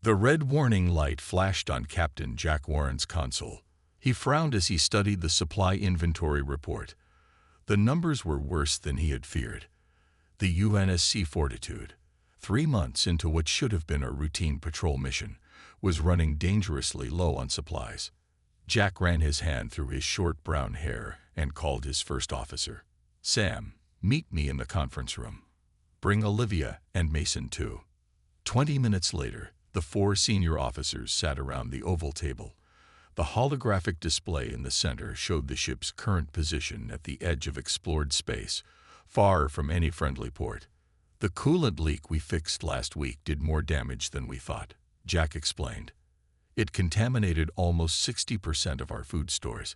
The red warning light flashed on Captain Jack Warren's console. He frowned as he studied the supply inventory report. The numbers were worse than he had feared. The UNSC Fortitude, 3 months into what should have been a routine patrol mission, was running dangerously low on supplies. Jack ran his hand through his short brown hair and called his first officer. "Sam, meet me in the conference room. Bring Olivia and Mason too." 20 minutes later, the 4 senior officers sat around the oval table. The holographic display in the center showed the ship's current position at the edge of explored space, far from any friendly port. "The coolant leak we fixed last week did more damage than we thought," Jack explained. "It contaminated almost 60% of our food stores.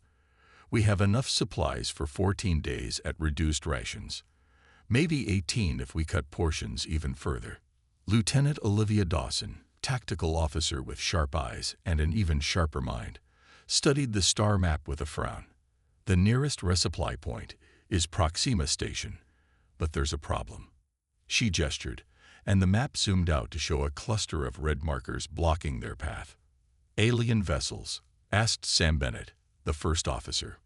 We have enough supplies for 14 days at reduced rations. Maybe 18 if we cut portions even further." Lieutenant Olivia Dawson, tactical officer with sharp eyes and an even sharper mind, studied the star map with a frown. "The nearest resupply point is Proxima Station, but there's a problem." She gestured, and the map zoomed out to show a cluster of red markers blocking their path. "Alien vessels?" asked Sam Bennett, the first officer.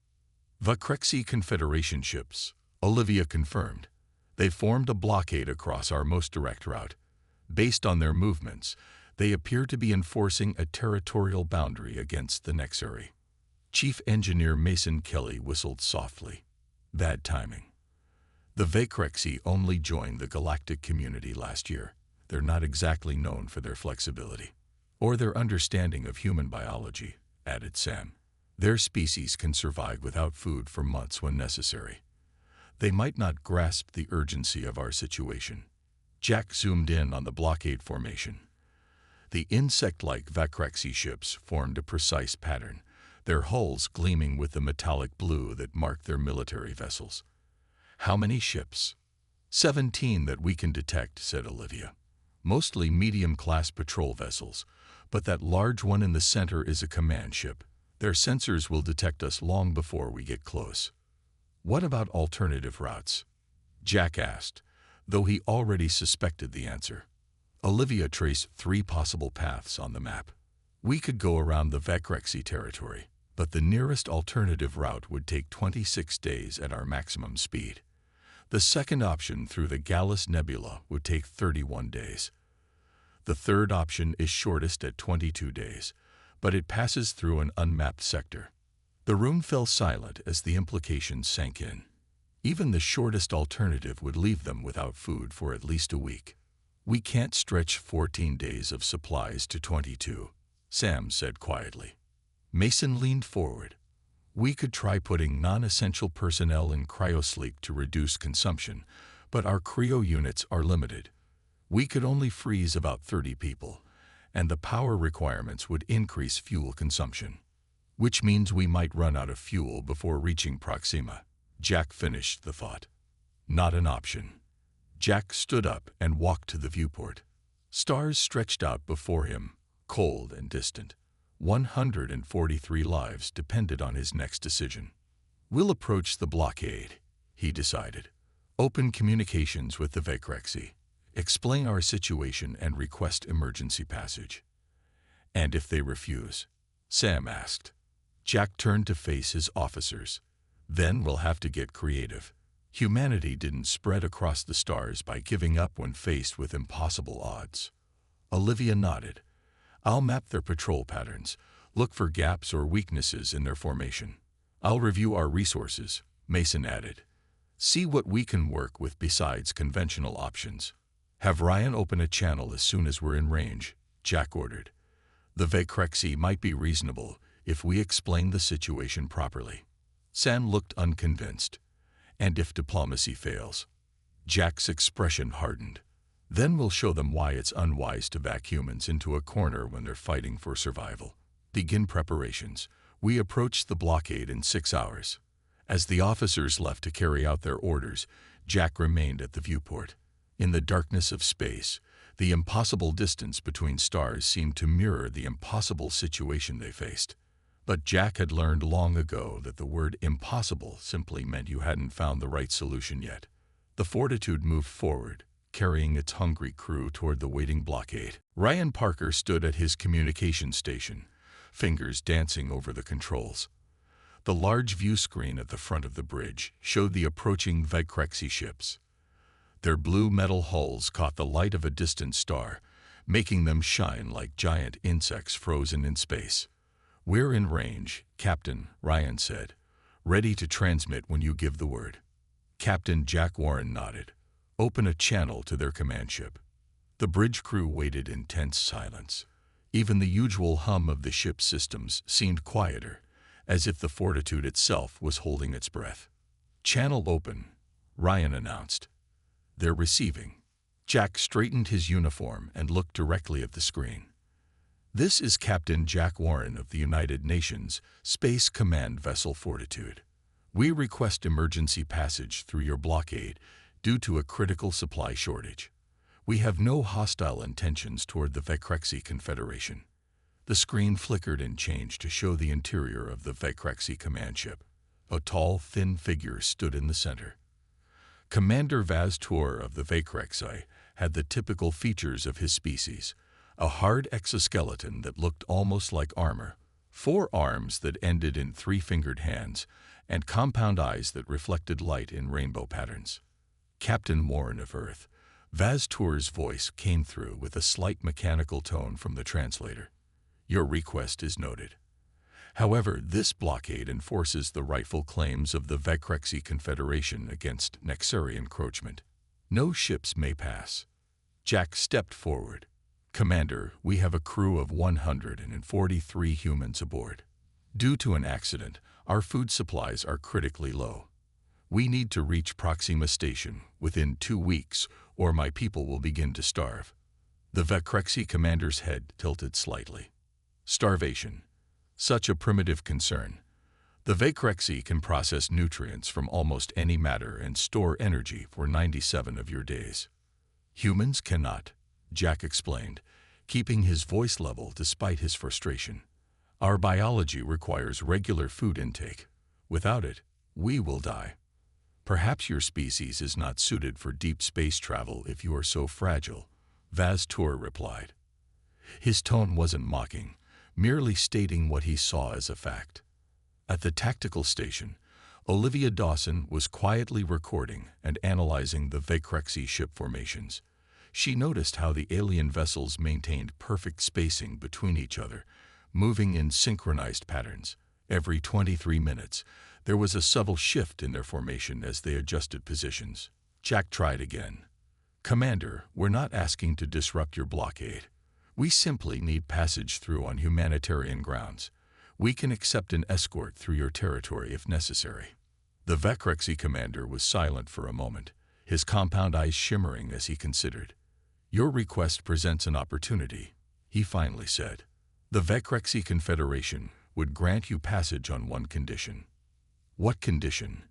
"Vakrexi Confederation ships," Olivia confirmed. "They formed a blockade across our most direct route. Based on their movements, they appear to be enforcing a territorial boundary against the Nexari." Chief Engineer Mason Kelly whistled softly. "Bad timing. The Vakrexi only joined the galactic community last year. They're not exactly known for their flexibility or their understanding of human biology," added Sam. "Their species can survive without food for months when necessary. They might not grasp the urgency of our situation." Jack zoomed in on the blockade formation. The insect-like Vakrexi ships formed a precise pattern, their hulls gleaming with the metallic blue that marked their military vessels. "How many ships?" 17 that we can detect," said Olivia. "Mostly medium-class patrol vessels, but that large one in the center is a command ship. Their sensors will detect us long before we get close." "What about alternative routes?" Jack asked, though he already suspected the answer. Olivia traced 3 possible paths on the map. "We could go around the Vakrexi territory, but the nearest alternative route would take 26 days at our maximum speed. The second option through the Gallus Nebula would take 31 days. The third option is shortest at 22 days, but it passes through an unmapped sector." The room fell silent as the implications sank in. Even the shortest alternative would leave them without food for at least a week. "We can't stretch 14 days of supplies to 22, Sam said quietly. Mason leaned forward. "We could try putting non-essential personnel in cryosleep to reduce consumption, but our cryo units are limited. We could only freeze about 30 people, and the power requirements would increase fuel consumption. Which means we might run out of fuel before reaching Proxima." Jack finished the thought. "Not an option." Jack stood up and walked to the viewport. Stars stretched out before him, cold and distant. 143 lives depended on his next decision. "We'll approach the blockade," he decided. "Open communications with the Vakrexi. Explain our situation and request emergency passage." "And if they refuse?" Sam asked. Jack turned to face his officers. "Then we'll have to get creative. Humanity didn't spread across the stars by giving up when faced with impossible odds." Olivia nodded. "I'll map their patrol patterns, look for gaps or weaknesses in their formation. I'll review our resources," Mason added. "See what we can work with besides conventional options. Have Ryan open a channel as soon as we're in range," Jack ordered. "The Vakrexi might be reasonable if we explain the situation properly." Sam looked unconvinced. "And if diplomacy fails?" Jack's expression hardened. "Then we'll show them why it's unwise to back humans into a corner when they're fighting for survival. Begin preparations. We approach the blockade in 6 hours." As the officers left to carry out their orders, Jack remained at the viewport. In the darkness of space, the impossible distance between stars seemed to mirror the impossible situation they faced. But Jack had learned long ago that the word impossible simply meant you hadn't found the right solution yet. The Fortitude moved forward, carrying its hungry crew toward the waiting blockade. Ryan Parker stood at his communication station, fingers dancing over the controls. The large view screen at the front of the bridge showed the approaching Vecrexy ships. Their blue metal hulls caught the light of a distant star, making them shine like giant insects frozen in space. "We're in range, Captain," Ryan said, "ready to transmit when you give the word." Captain Jack Warren nodded. "Open a channel to their command ship." The bridge crew waited in tense silence. Even the usual hum of the ship's systems seemed quieter, as if the Fortitude itself was holding its breath. "Channel open," Ryan announced. "They're receiving." Jack straightened his uniform and looked directly at the screen. "This is Captain Jack Warren of the United Nations Space Command Vessel Fortitude. We request emergency passage through your blockade due to a critical supply shortage. We have no hostile intentions toward the Vecrexy Confederation." The screen flickered and changed to show the interior of the Vecrexy command ship. A tall, thin figure stood in the center. Commander Vaz Tour of the Vecrexy had the typical features of his species: a hard exoskeleton that looked almost like armor, 4 arms that ended in 3-fingered hands, and compound eyes that reflected light in rainbow patterns. "Captain Warren of Earth," Vaz Tour's voice came through with a slight mechanical tone from the translator. "Your request is noted. However, this blockade enforces the rightful claims of the Vecrexy Confederation against Nexari encroachment. No ships may pass." Jack stepped forward. "Commander, we have a crew of 143 humans aboard. Due to an accident, our food supplies are critically low. We need to reach Proxima Station within 2 weeks, or my people will begin to starve." The Vecrexy commander's head tilted slightly. "Starvation. Such a primitive concern. The Vecrexy can process nutrients from almost any matter and store energy for 97 of your days. Humans cannot," Jack explained, keeping his voice level despite his frustration. "Our biology requires regular food intake. Without it, we will die. Perhaps your species is not suited for deep space travel if you are so fragile," Vaz Tour replied. His tone wasn't mocking, merely stating what he saw as a fact. At the tactical station, Olivia Dawson was quietly recording and analyzing the Vecrexy ship formations. She noticed how the alien vessels maintained perfect spacing between each other, moving in synchronized patterns. Every 23 minutes, there was a subtle shift in their formation as they adjusted positions. Jack tried again. "Commander, we're not asking to disrupt your blockade. We simply need passage through on humanitarian grounds. We can accept an escort through your territory if necessary." The Vecrexy commander was silent for a moment, his compound eyes shimmering as he considered. "Your request presents an opportunity," he finally said. "The Vecrexy Confederation would grant you passage on one condition." "What condition?"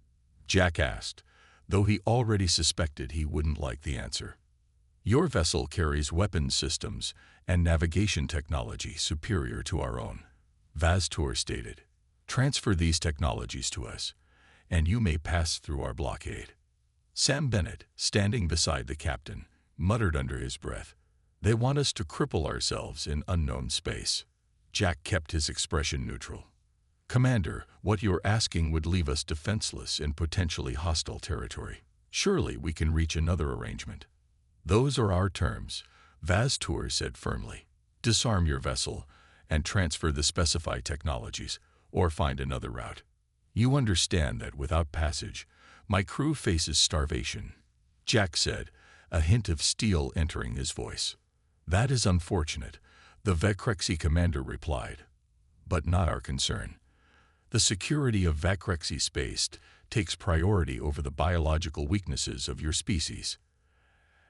Jack asked, though he already suspected he wouldn't like the answer. "Your vessel carries weapons systems and navigation technology superior to our own," Vaz Tour stated. "Transfer these technologies to us, and you may pass through our blockade." Sam Bennett, standing beside the captain, muttered under his breath, "They want us to cripple ourselves in unknown space." Jack kept his expression neutral. "Commander, what you're asking would leave us defenseless in potentially hostile territory. Surely we can reach another arrangement." "Those are our terms," Vaz Tour said firmly. "Disarm your vessel and transfer the specified technologies, or find another route. You understand that without passage, my crew faces starvation," Jack said, a hint of steel entering his voice. "That is unfortunate," the Vecrexy commander replied, "but not our concern. The security of Vecrexy space takes priority over the biological weaknesses of your species."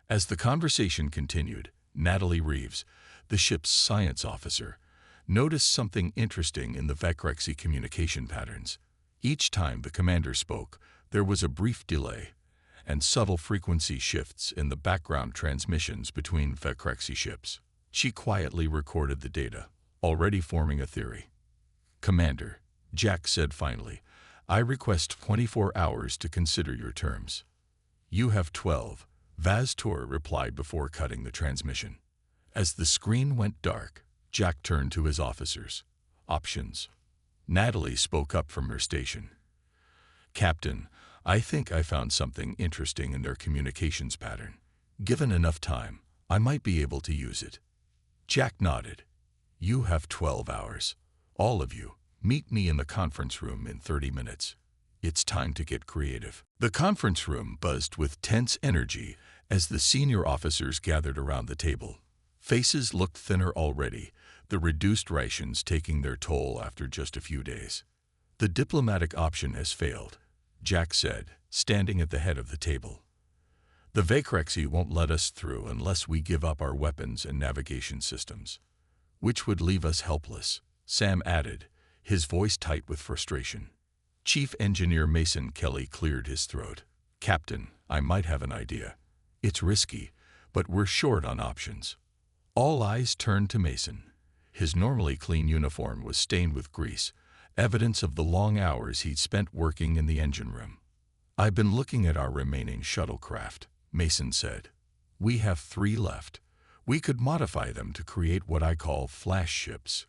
As the conversation continued, Natalie Reeves, the ship's science officer, noticed something interesting in the Vecrexy communication patterns. Each time the commander spoke, there was a brief delay, and subtle frequency shifts in the background transmissions between Vecrexy ships. She quietly recorded the data, already forming a theory. "Commander," Jack said finally, "I request 24 hours to consider your terms." "You have 12," Vaz-Tor replied before cutting the transmission. As the screen went dark, Jack turned to his officers. Options. Natalie spoke up from her station. Captain, I think I found something interesting in their communications pattern. Given enough time, I might be able to use it. Jack nodded. You have 12 hours. All of you, meet me in the conference room in 30 minutes. It's time to get creative. The conference room buzzed with tense energy as the senior officers gathered around the table. Faces looked thinner already, the reduced rations taking their toll after just a few days. The diplomatic option has failed, Jack said, standing at the head of the table. The Vacrexy won't let us through unless we give up our weapons and navigation systems. Which would leave us helpless, Sam added, his voice tight with frustration. Chief Engineer Mason Kelly cleared his throat. Captain, I might have an idea. It's risky, but we're short on options. All eyes turned to Mason. His normally clean uniform was stained with grease, evidence of the long hours he'd spent working in the engine room. I've been looking at our remaining shuttlecraft, Mason said. We have 3 left. We could modify them to create what I call flash ships.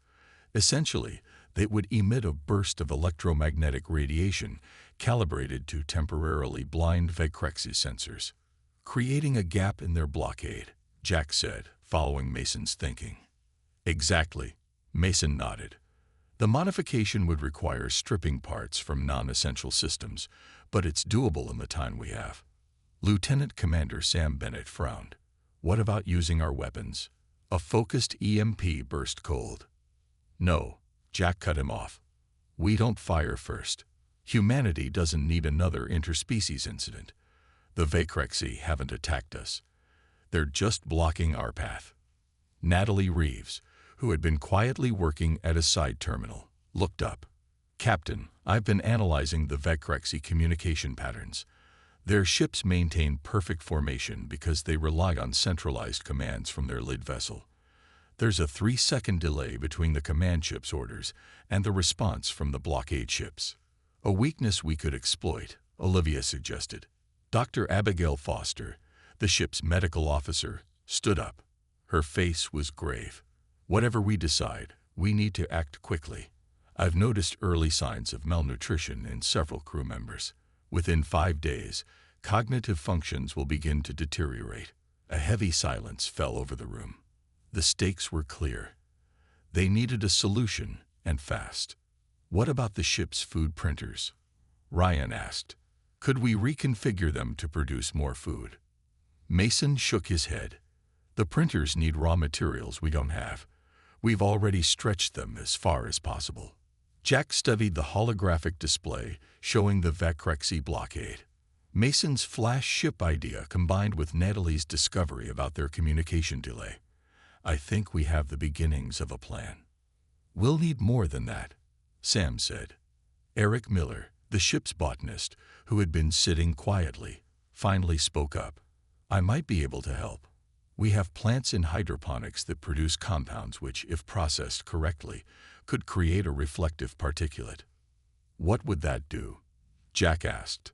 Essentially, they would emit a burst of electromagnetic radiation calibrated to temporarily blind Vacrexy sensors, creating a gap in their blockade, Jack said, following Mason's thinking. Exactly, Mason nodded. The modification would require stripping parts from non-essential systems, but it's doable in the time we have. Lieutenant Commander Sam Bennett frowned. What about using our weapons? A focused EMP burst cold. No, Jack cut him off. We don't fire first. Humanity doesn't need another interspecies incident. The Vacrexy haven't attacked us. They're just blocking our path. Natalie Reeves, who had been quietly working at a side terminal, looked up. Captain, I've been analyzing the Vacrexy communication patterns. Their ships maintain perfect formation because they rely on centralized commands from their lead vessel. There's a 3-second delay between the command ship's orders and the response from the blockade ships. A weakness we could exploit, Olivia suggested. Dr. Abigail Foster, the ship's medical officer, stood up. Her face was grave. Whatever we decide, we need to act quickly. I've noticed early signs of malnutrition in several crew members. Within 5 days, cognitive functions will begin to deteriorate. A heavy silence fell over the room. The stakes were clear. They needed a solution, and fast. What about the ship's food printers? Ryan asked. Could we reconfigure them to produce more food? Mason shook his head. The printers need raw materials we don't have. We've already stretched them as far as possible. Jack studied the holographic display showing the Vacrexy blockade. Mason's flash ship idea combined with Natalie's discovery about their communication delay. I think we have the beginnings of a plan. We'll need more than that, Sam said. Eric Miller, the ship's botanist, who had been sitting quietly, finally spoke up. I might be able to help. We have plants in hydroponics that produce compounds which, if processed correctly, could create a reflective particulate. What would that do? Jack asked.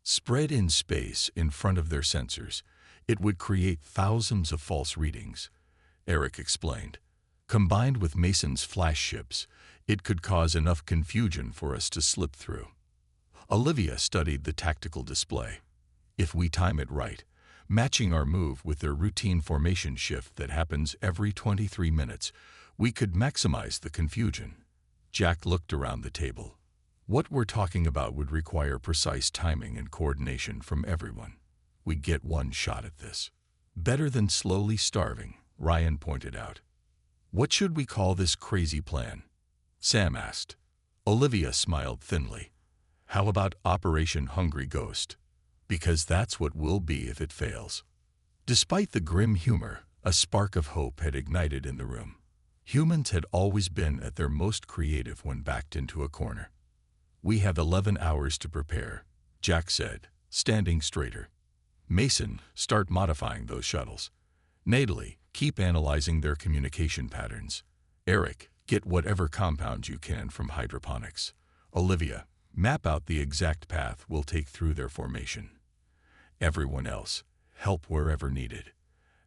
Spread in space in front of their sensors, it would create thousands of false readings, Eric explained. Combined with Mason's flash ships, it could cause enough confusion for us to slip through. Olivia studied the tactical display. If we time it right, matching our move with their routine formation shift that happens every 23 minutes, we could maximize the confusion. Jack looked around the table. What we're talking about would require precise timing and coordination from everyone. We get one shot at this. Better than slowly starving, Ryan pointed out. What should we call this crazy plan? Sam asked. Olivia smiled thinly. How about Operation Hungry Ghost? Because that's what we'll be if it fails. Despite the grim humor, a spark of hope had ignited in the room. Humans had always been at their most creative when backed into a corner. We have 11 hours to prepare, Jack said, standing straighter. Mason, start modifying those shuttles. Natalie, keep analyzing their communication patterns. Eric, get whatever compounds you can from hydroponics. Olivia, map out the exact path we'll take through their formation. Everyone else, help wherever needed.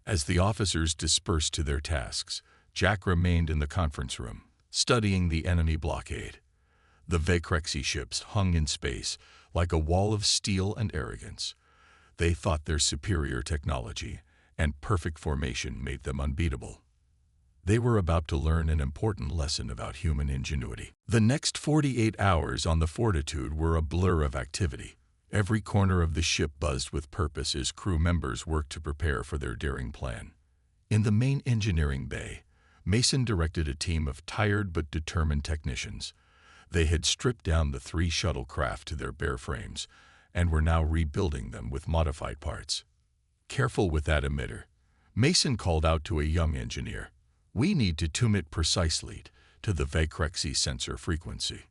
As the officers dispersed to their tasks, Jack remained in the conference room, studying the enemy blockade. The Vecrexi ships hung in space like a wall of steel and arrogance. They thought their superior technology and perfect formation made them unbeatable. They were about to learn an important lesson about human ingenuity. The next 48 hours on the Fortitude were a blur of activity. Every corner of the ship buzzed with purpose as crew members worked to prepare for their daring plan. In the main engineering bay, Mason directed a team of tired but determined technicians. They had stripped down the 3 shuttlecraft to their bare frames and were now rebuilding them with modified parts. Careful with that emitter, Mason called out to a young engineer. We need to tune it precisely to the Vecrexi sensor frequency.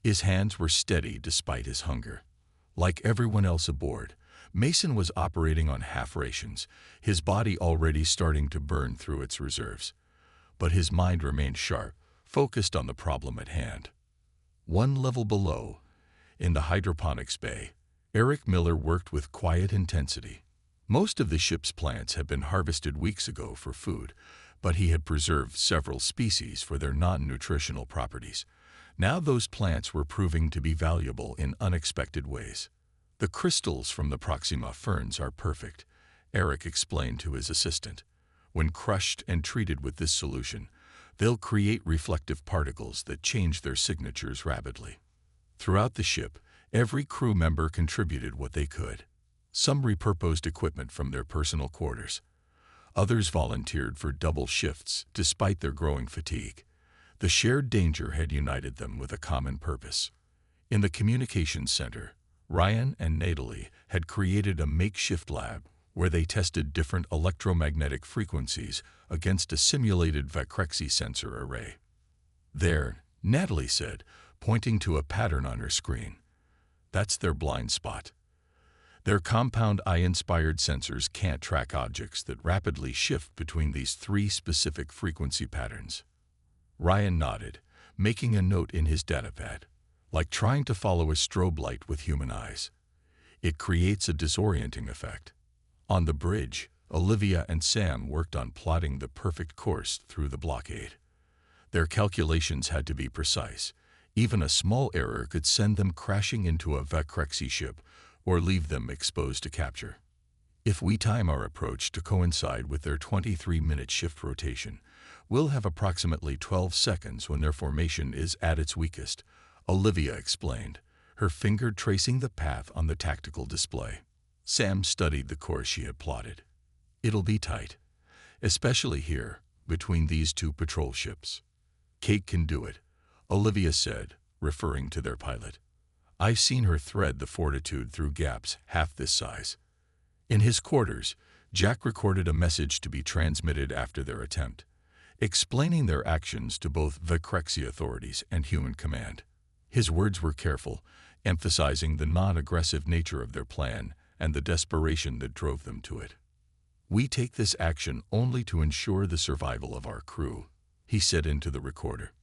His hands were steady despite his hunger. Like everyone else aboard, Mason was operating on half rations, his body already starting to burn through its reserves. But his mind remained sharp, focused on the problem at hand. One level below, in the hydroponics bay, Eric Miller worked with quiet intensity. Most of the ship's plants had been harvested weeks ago for food, but he had preserved several species for their non-nutritional properties. Now those plants were proving to be valuable in unexpected ways. The crystals from the Proxima ferns are perfect, Eric explained to his assistant. When crushed and treated with this solution, they'll create reflective particles that change their signatures rapidly. Throughout the ship, every crew member contributed what they could. Some repurposed equipment from their personal quarters. Others volunteered for double shifts despite their growing fatigue. The shared danger had united them with a common purpose. In the communications center, Ryan and Natalie had created a makeshift lab where they tested different electromagnetic frequencies against a simulated Vecrexi sensor array. There, Natalie said, pointing to a pattern on her screen. That's their blind spot. Their compound eye-inspired sensors can't track objects that rapidly shift between these 3 specific frequency patterns. Ryan nodded, making a note in his datapad, like trying to follow a strobe light with human eyes. It creates a disorienting effect. On the bridge, Olivia and Sam worked on plotting the perfect course through the blockade. Their calculations had to be precise. Even a small error could send them crashing into a Vecrexi ship or leave them exposed to capture. If we time our approach to coincide with their 23-minute shift rotation, we'll have approximately 12 seconds when their formation is at its weakest, Olivia explained, her finger tracing the path on the tactical display. Sam studied the course she had plotted. It'll be tight, especially here, between these 2 patrol ships. Kate can do it, Olivia said, referring to their pilot. I've seen her thread the Fortitude through gaps half this size. In his quarters, Jack recorded a message to be transmitted after their attempt, explaining their actions to both Vecrexi authorities and human command. His words were careful, emphasizing the non-aggressive nature of their plan and the desperation that drove them to it. We take this action only to ensure the survival of our crew, he said into the recorder.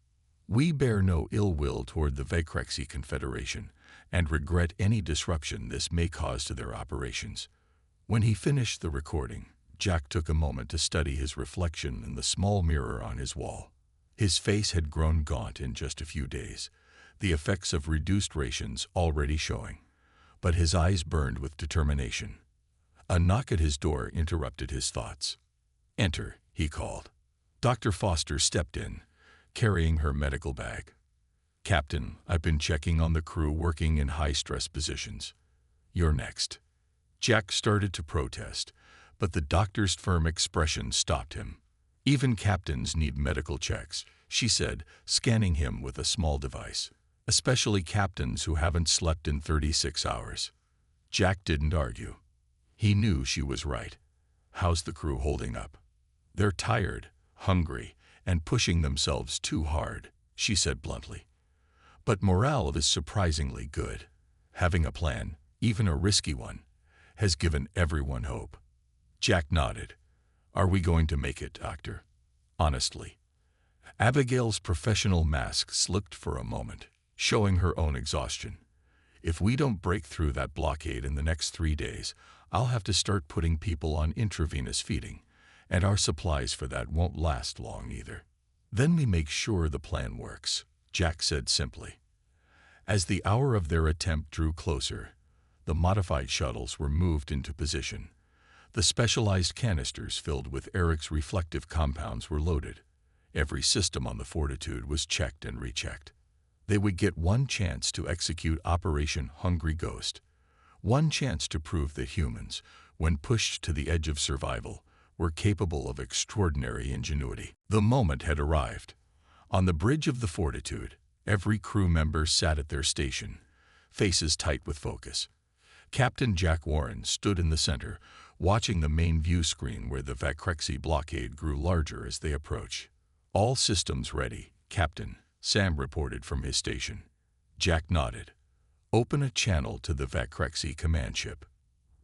We bear no ill will toward the Vecrexi Confederation and regret any disruption this may cause to their operations. When he finished the recording, Jack took a moment to study his reflection in the small mirror on his wall. His face had grown gaunt in just a few days, the effects of reduced rations already showing, but his eyes burned with determination. A knock at his door interrupted his thoughts. Enter, he called. Dr. Foster stepped in, carrying her medical bag. Captain, I've been checking on the crew working in high-stress positions. You're next. Jack started to protest, but the doctor's firm expression stopped him. Even captains need medical checks, she said, scanning him with a small device. Especially captains who haven't slept in 36 hours. Jack didn't argue. He knew she was right. How's the crew holding up? They're tired, hungry, and pushing themselves too hard, she said bluntly. But morale is surprisingly good. Having a plan, even a risky one, has given everyone hope. Jack nodded. Are we going to make it, Doctor? Honestly. Abigail's professional mask slipped for a moment, showing her own exhaustion. If we don't break through that blockade in the next 3 days, I'll have to start putting people on intravenous feeding, and our supplies for that won't last long either. Then we make sure the plan works, Jack said simply. As the hour of their attempt drew closer, the modified shuttles were moved into position. The specialized canisters filled with Eric's reflective compounds were loaded. Every system on the Fortitude was checked and rechecked. They would get one chance to execute Operation Hungry Ghost, one chance to prove that humans, when pushed to the edge of survival, were capable of extraordinary ingenuity. The moment had arrived. On the bridge of the Fortitude, every crew member sat at their station, faces tight with focus. Captain Jack Warren stood in the center, watching the main view screen where the Vacrexy blockade grew larger as they approached. All systems ready, Captain, Sam reported from his station. Jack nodded. Open a channel to the Vacrexy command ship.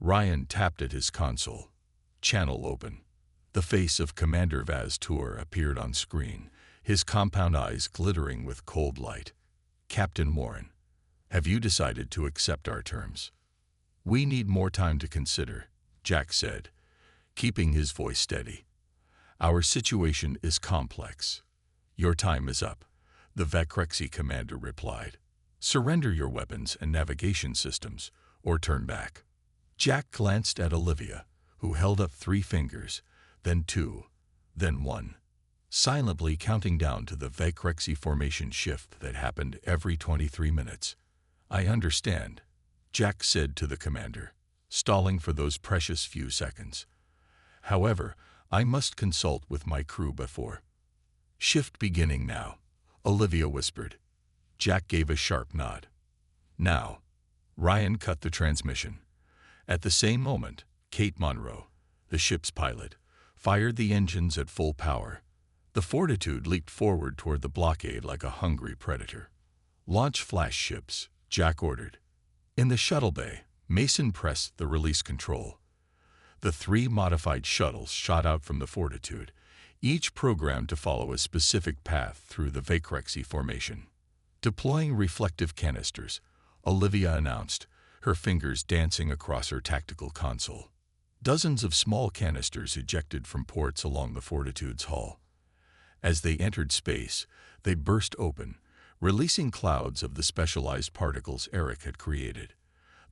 Ryan tapped at his console. Channel open. The face of Commander Vaz Tour appeared on screen, his compound eyes glittering with cold light. Captain Warren, have you decided to accept our terms? We need more time to consider, Jack said, keeping his voice steady. Our situation is complex. Your time is up, the Vacrexy commander replied. Surrender your weapons and navigation systems, or turn back. Jack glanced at Olivia, who held up 3 fingers, then 2, then 1, silently counting down to the Vacrexy formation shift that happened every 23 minutes. I understand, Jack said to the commander, stalling for those precious few seconds. However, I must consult with my crew before. Shift beginning now, Olivia whispered. Jack gave a sharp nod. Now. Ryan cut the transmission. At the same moment, Kate Monroe, the ship's pilot, fired the engines at full power. The Fortitude leaped forward toward the blockade like a hungry predator. Launch flash ships, Jack ordered. In the shuttle bay, Mason pressed the release control. The 3 modified shuttles shot out from the Fortitude, each programmed to follow a specific path through the Vacrexy formation. Deploying reflective canisters, Olivia announced, her fingers dancing across her tactical console. Dozens of small canisters ejected from ports along the Fortitude's hull. As they entered space, they burst open, releasing clouds of the specialized particles Eric had created.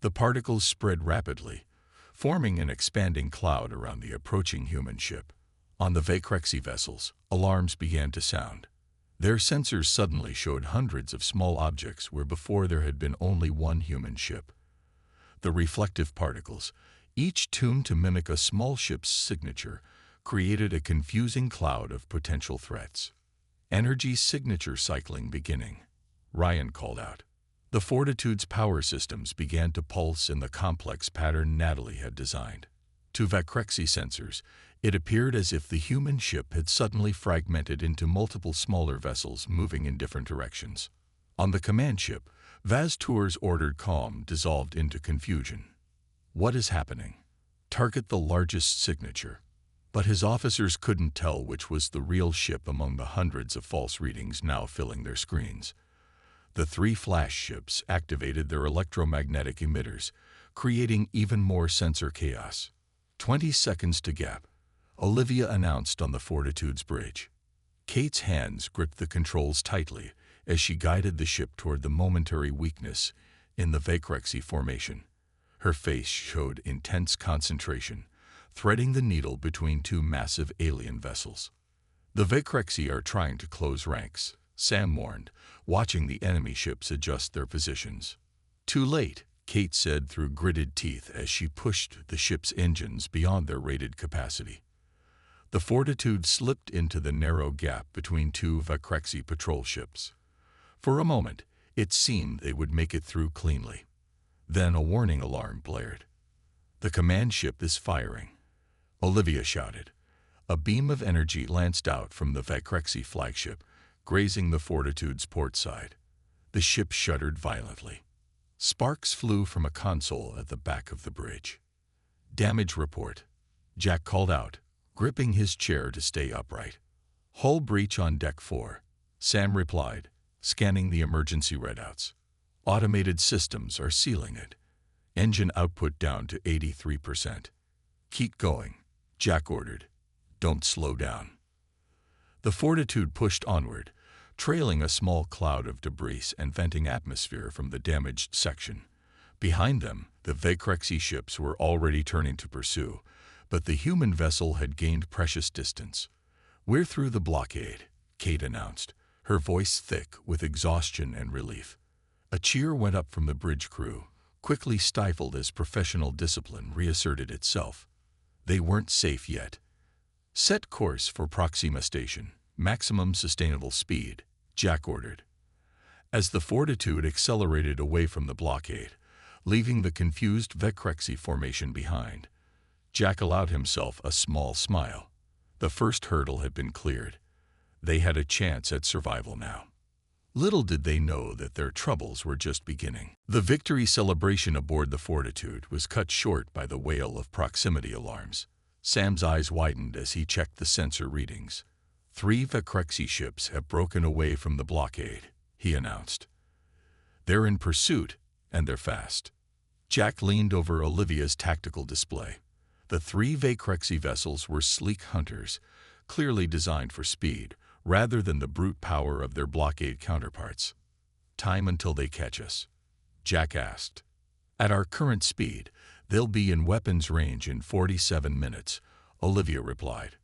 The particles spread rapidly, forming an expanding cloud around the approaching human ship. On the Vacrexy vessels, alarms began to sound. Their sensors suddenly showed hundreds of small objects where before there had been only one human ship. The reflective particles, each tuned to mimic a small ship's signature, created a confusing cloud of potential threats. Energy signature cycling beginning, Ryan called out. The Fortitude's power systems began to pulse in the complex pattern Natalie had designed. To Vacrexy sensors, it appeared as if the human ship had suddenly fragmented into multiple smaller vessels moving in different directions. On the command ship, Vaz Tour's ordered calm dissolved into confusion. What is happening? Target the largest signature. But his officers couldn't tell which was the real ship among the hundreds of false readings now filling their screens. The 3 flash ships activated their electromagnetic emitters, creating even more sensor chaos. 20 seconds to gap, Olivia announced on the Fortitude's bridge. Kate's hands gripped the controls tightly as she guided the ship toward the momentary weakness in the Vacrexy formation. Her face showed intense concentration, threading the needle between 2 massive alien vessels. The Vacrexy are trying to close ranks, Sam warned, watching the enemy ships adjust their positions. Too late, Kate said through gritted teeth as she pushed the ship's engines beyond their rated capacity. The Fortitude slipped into the narrow gap between 2 Vacrexy patrol ships. For a moment, it seemed they would make it through cleanly. Then a warning alarm blared. The command ship is firing, Olivia shouted. A beam of energy lanced out from the Vacrexy flagship, grazing the Fortitude's port side. The ship shuddered violently. Sparks flew from a console at the back of the bridge. Damage report, Jack called out, gripping his chair to stay upright. Hull breach on deck 4, Sam replied, scanning the emergency readouts. Automated systems are sealing it. Engine output down to 83%. Keep going, Jack ordered. Don't slow down. The Fortitude pushed onward, trailing a small cloud of debris and venting atmosphere from the damaged section. Behind them, the Vecrexy ships were already turning to pursue, but the human vessel had gained precious distance. "We're through the blockade," Kate announced, her voice thick with exhaustion and relief. A cheer went up from the bridge crew, quickly stifled as professional discipline reasserted itself. They weren't safe yet. "Set course for Proxima Station, maximum sustainable speed," Jack ordered. As the Fortitude accelerated away from the blockade, leaving the confused Vecrexy formation behind, Jack allowed himself a small smile. The first hurdle had been cleared. They had a chance at survival now. Little did they know that their troubles were just beginning. The victory celebration aboard the Fortitude was cut short by the wail of proximity alarms. Sam's eyes widened as he checked the sensor readings. 3 Vecrexy ships have broken away from the blockade, he announced. "They're in pursuit, and they're fast." Jack leaned over Olivia's tactical display. The 3 Vecrexy vessels were sleek hunters, clearly designed for speed, rather than the brute power of their blockade counterparts. "Time until they catch us?" Jack asked. "At our current speed, they'll be in weapons range in 47 minutes, Olivia replied.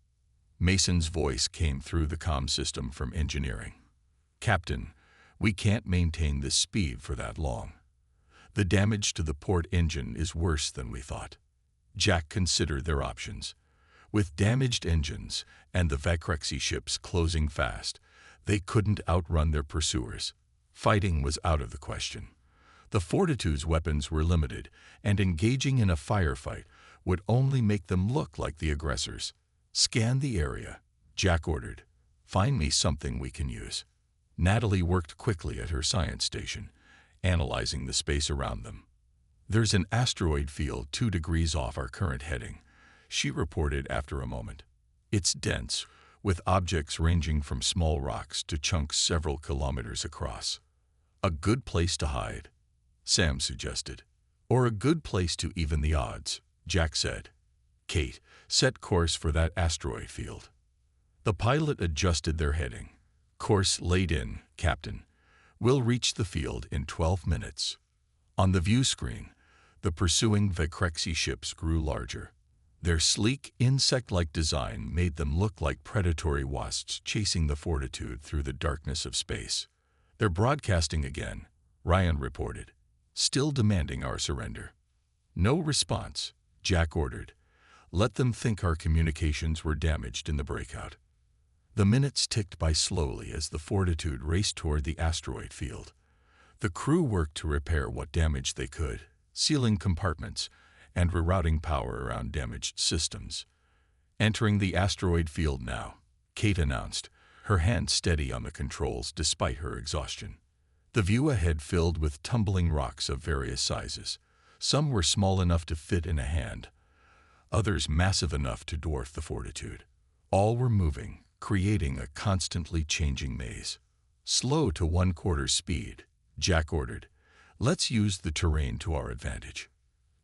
Mason's voice came through the comm system from engineering. "Captain, we can't maintain this speed for that long. The damage to the port engine is worse than we thought." Jack considered their options. With damaged engines and the Vecrexy ships closing fast, they couldn't outrun their pursuers. Fighting was out of the question. The Fortitude's weapons were limited, and engaging in a firefight would only make them look like the aggressors. "Scan the area," Jack ordered. "Find me something we can use." Natalie worked quickly at her science station, analyzing the space around them. "There's an asteroid field 2 degrees off our current heading," she reported after a moment. "It's dense, with objects ranging from small rocks to chunks several kilometers across." "A good place to hide," Sam suggested. "Or a good place to even the odds," Jack said. "Kate, set course for that asteroid field." The pilot adjusted their heading. "Course laid in, Captain. We'll reach the field in 12 minutes. On the view screen, the pursuing Vecrexy ships grew larger. Their sleek, insect-like design made them look like predatory wasps chasing the Fortitude through the darkness of space. "They're broadcasting again," Ryan reported, "still demanding our surrender." "No response," Jack ordered. "Let them think our communications were damaged in the breakout." The minutes ticked by slowly as the Fortitude raced toward the asteroid field. The crew worked to repair what damage they could, sealing compartments and rerouting power around damaged systems. "Entering the asteroid field now," Kate announced, her hand steady on the controls despite her exhaustion. The view ahead filled with tumbling rocks of various sizes. Some were small enough to fit in a hand, others massive enough to dwarf the Fortitude. All were moving, creating a constantly changing maze. "Slow to 1/4 speed," Jack ordered. "Let's use the terrain to our advantage."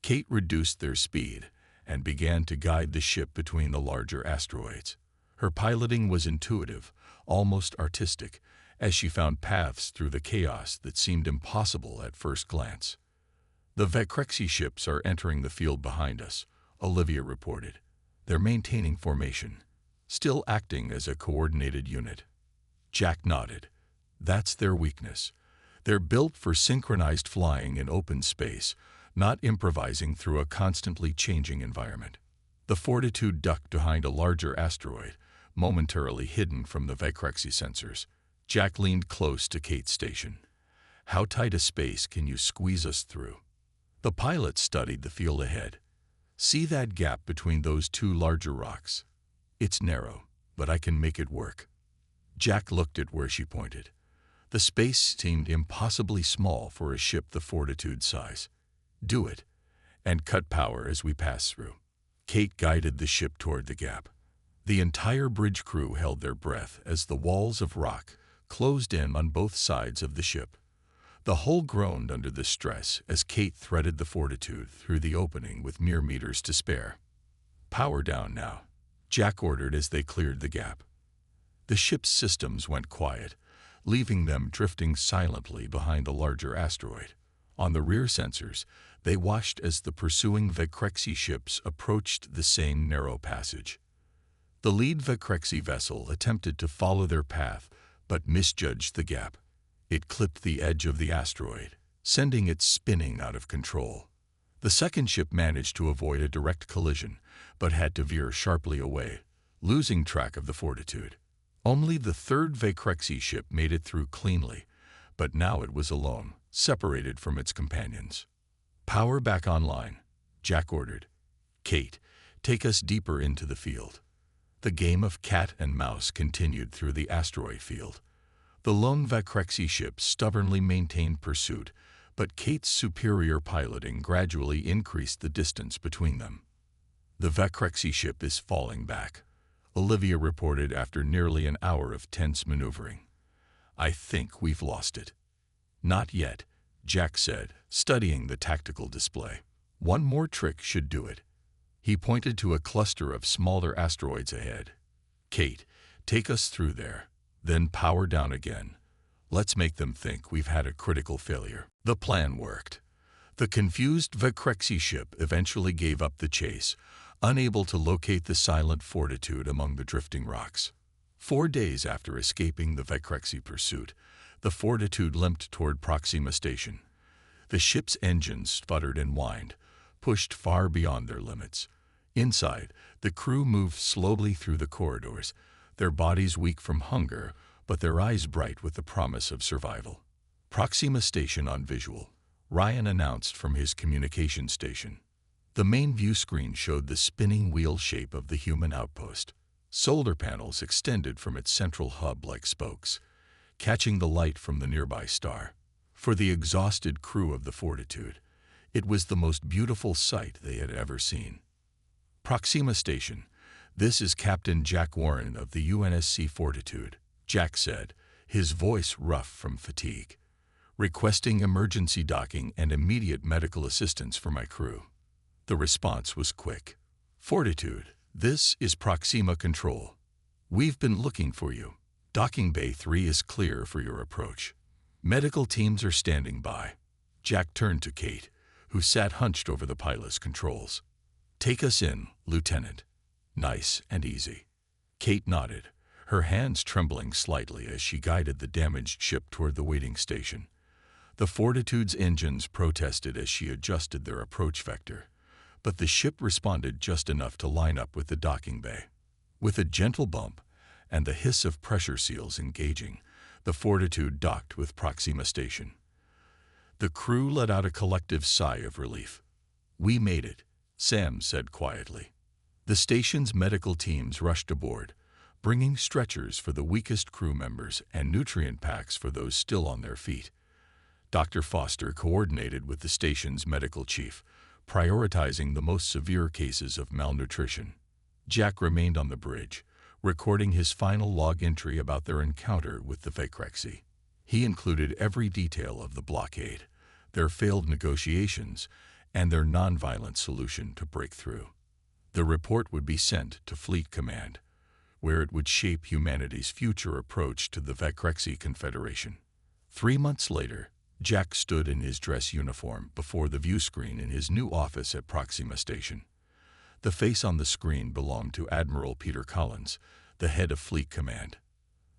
Kate reduced their speed and began to guide the ship between the larger asteroids. Her piloting was intuitive, almost artistic, as she found paths through the chaos that seemed impossible at first glance. "The Vecrexy ships are entering the field behind us," Olivia reported. "They're maintaining formation, still acting as a coordinated unit." Jack nodded. "That's their weakness. They're built for synchronized flying in open space, not improvising through a constantly changing environment." The Fortitude ducked behind a larger asteroid, momentarily hidden from the Vecrexy sensors. Jack leaned close to Kate's station. "How tight a space can you squeeze us through?" The pilot studied the field ahead. "See that gap between those 2 larger rocks? It's narrow, but I can make it work." Jack looked at where she pointed. The space seemed impossibly small for a ship the Fortitude's size. "Do it, and cut power as we pass through." Kate guided the ship toward the gap. The entire bridge crew held their breath as the walls of rock closed in on both sides of the ship. The hull groaned under the stress as Kate threaded the Fortitude through the opening with mere meters to spare. "Power down now," Jack ordered as they cleared the gap. The ship's systems went quiet, leaving them drifting silently behind the larger asteroid. On the rear sensors, they watched as the pursuing Vecrexi ships approached the same narrow passage. The lead Vecrexi vessel attempted to follow their path, but misjudged the gap. It clipped the edge of the asteroid, sending it spinning out of control. The second ship managed to avoid a direct collision, but had to veer sharply away, losing track of the Fortitude. Only the third Vecrexi ship made it through cleanly, but now it was alone, separated from its companions. "Power back online," Jack ordered. "Kate, take us deeper into the field." The game of cat and mouse continued through the asteroid field. The lone Vecrexi ship stubbornly maintained pursuit, but Kate's superior piloting gradually increased the distance between them. "The Vecrexi ship is falling back," Olivia reported after nearly an hour of tense maneuvering. "I think we've lost it." "Not yet," Jack said, studying the tactical display. "One more trick should do it." He pointed to a cluster of smaller asteroids ahead. "Kate, take us through there, then power down again. Let's make them think we've had a critical failure." The plan worked. The confused Vecrexi ship eventually gave up the chase, unable to locate the silent Fortitude among the drifting rocks. 4 days after escaping the Vecrexi pursuit, the Fortitude limped toward Proxima Station. The ship's engines sputtered and whined, pushed far beyond their limits. Inside, the crew moved slowly through the corridors, their bodies weak from hunger, but their eyes bright with the promise of survival. "Proxima Station on visual," Ryan announced from his communication station. The main view screen showed the spinning wheel shape of the human outpost. Solar panels extended from its central hub like spokes, catching the light from the nearby star. For the exhausted crew of the Fortitude, it was the most beautiful sight they had ever seen. "Proxima Station, this is Captain Jack Warren of the UNSC Fortitude," Jack said, his voice rough from fatigue. "Requesting emergency docking and immediate medical assistance for my crew." The response was quick. "Fortitude, this is Proxima Control. We've been looking for you. Docking Bay 3 is clear for your approach. Medical teams are standing by." Jack turned to Kate, who sat hunched over the pilot's controls. "Take us in, Lieutenant. Nice and easy." Kate nodded, her hands trembling slightly as she guided the damaged ship toward the waiting station. The Fortitude's engines protested as she adjusted their approach vector, but the ship responded just enough to line up with the docking bay. With a gentle bump and the hiss of pressure seals engaging, the Fortitude docked with Proxima Station. The crew let out a collective sigh of relief. "We made it," Sam said quietly. The station's medical teams rushed aboard, bringing stretchers for the weakest crew members and nutrient packs for those still on their feet. Dr. Foster coordinated with the station's medical chief, prioritizing the most severe cases of malnutrition. Jack remained on the bridge, recording his final log entry about their encounter with the Vecrexi. He included every detail of the blockade, their failed negotiations, and their nonviolent solution to break through. The report would be sent to Fleet Command, where it would shape humanity's future approach to the Vecrexi Confederation. 3 months later, Jack stood in his dress uniform before the view screen in his new office at Proxima Station. The face on the screen belonged to Admiral Peter Collins, the head of Fleet Command.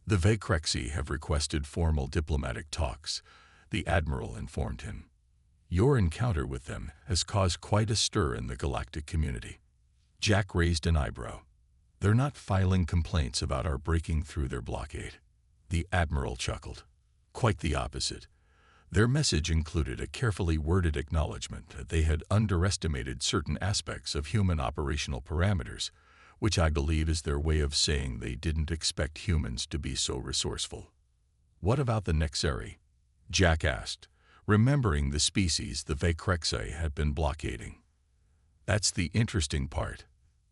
"The Vecrexi have requested formal diplomatic talks," the Admiral informed him. "Your encounter with them has caused quite a stir in the galactic community." Jack raised an eyebrow. "They're not filing complaints about our breaking through their blockade." The Admiral chuckled. "Quite the opposite. Their message included a carefully worded acknowledgement that they had underestimated certain aspects of human operational parameters, which I believe is their way of saying they didn't expect humans to be so resourceful." "What about the Nexeri?" Jack asked, remembering the species the Vecrexi had been blockading. "That's the interesting part,"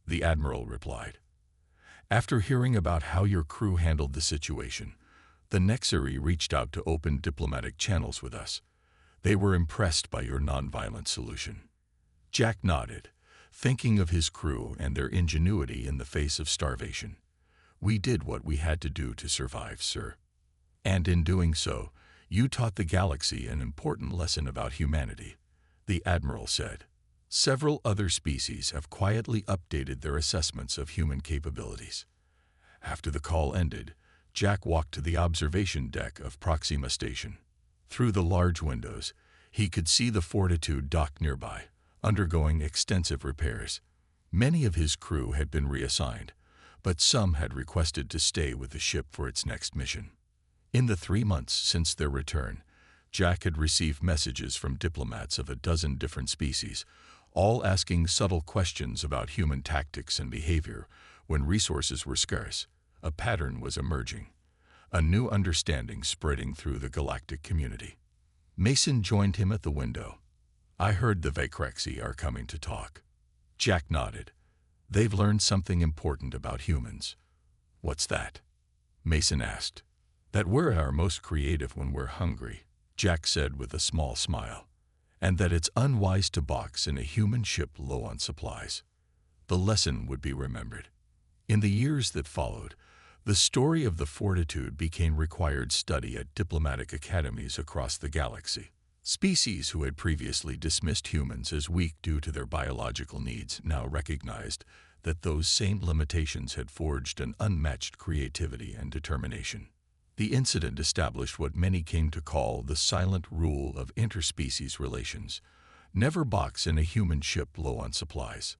the Admiral replied. "After hearing about how your crew handled the situation, The Nexari reached out to open diplomatic channels with us. They were impressed by your nonviolent solution. Jack nodded, thinking of his crew and their ingenuity in the face of starvation. We did what we had to do to survive, sir. And in doing so, you taught the galaxy an important lesson about humanity, the Admiral said. Several other species have quietly updated their assessments of human capabilities. After the call ended, Jack walked to the observation deck of Proxima Station. Through the large windows, he could see the Fortitude dock nearby, undergoing extensive repairs. Many of his crew had been reassigned, but some had requested to stay with the ship for its next mission. In the 3 months since their return, Jack had received messages from diplomats of a dozen different species, all asking subtle questions about human tactics and behavior when resources were scarce. A pattern was emerging, a new understanding spreading through the galactic community. Mason joined him at the window. I heard the Vacrexi are coming to talk. Jack nodded. They've learned something important about humans. What's that? Mason asked. That we're at our most creative when we're hungry, Jack said with a small smile, and that it's unwise to box in a human ship low on supplies. The lesson would be remembered. In the years that followed, the story of the Fortitude became required study at diplomatic academies across the galaxy. Species who had previously dismissed humans as weak due to their biological needs now recognized that those same limitations had forged an unmatched creativity and determination. The incident established what many came to call the silent rule of interspecies relations. Never box in a human ship low on supplies.